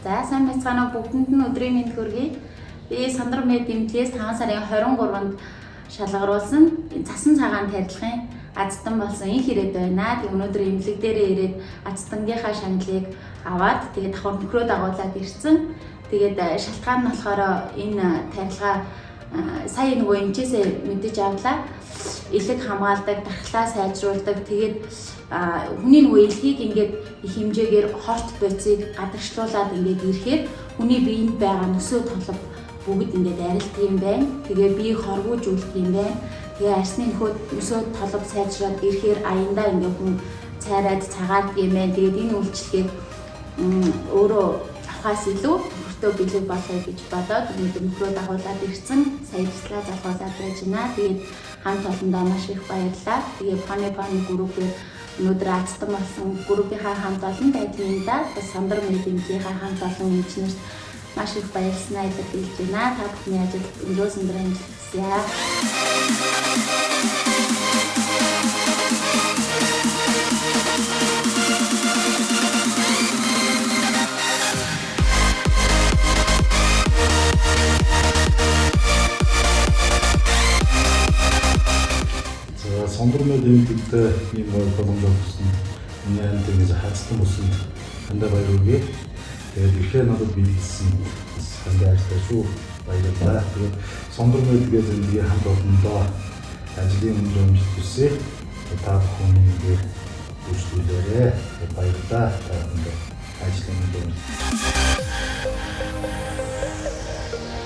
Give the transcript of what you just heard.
За сайн байцгаана уу бүгдэнд нь өдрийн мэнд хүргэе. Би Сандрам Мед эмнэлгээс 5 сарын 23-нд шалгаруулсан цасан цагаан тарилгын азтан болсон их ирээд байна. Тэг өнөөдөр эмнэлэг дээрээ ирээд азтангийнхаа шаналлыг аваад тэгээд давхар нөхрөө дагуулад ирсэн. Тэгээд шалтгаан нь болохоор энэ тарилгаа сая нөгөө эмчээсээ мэдэж авлаа. Элэг хамгаалдаг, дархлаа сайжруулдаг. Тэгээд хүний нөгөө элхийг ингээд их хэмжээгээр хорт бодисыг гадагшлуулад ингээд ирэхээр хүний биеинд байгаа нөсөө толго бүгд ингээд арилдаг юм байна. Тэгээ биеийг хоргуулж үлдэх юм байна. Тэгээ арсны нөсөө толго сайжраад ирэхээр аяндаа ингээд хүн цайраад цагаардаг юм байна. Тэгээд энэ үйлчлэгийг өөрөө авахаас илүү нөхөртөө бэлэг болохыг гэж бодоод өнөөдөр нөхрөө дагуулад ирсэн. Саяжлаа залгуулад байж байна. Тэгээд хамт олондоо маш их баярлалаа. Тэгээ Pony группээр өнөөдөр азтан болсон группийнхаа хамт олон байдлында бас Сандрам Мед эмнэлгийнхаа хамт олон эмчнэрт маш их баярлалаа илэрхийлж байна. Та бүхний ажил өндөр сандрын амжилт хүсье. Сандрам Мед эмнэлэгт ийм боломж олгосон миний анд ингэж хацсан болсон хандаа баяр хүргэе. Тэгээд ихээр надад биелсэн хандаа ажиллаж шүү баярлалаа. Тэгээд Сандрам Медгийн эмнэлгийн хамт олондоо ажлын өндөр амжилт хүсье. Та бүхэн ингээд үйлчлүүлээрэй. Баярлалаа. Та бүхэнд ажлын өндөр амжилт.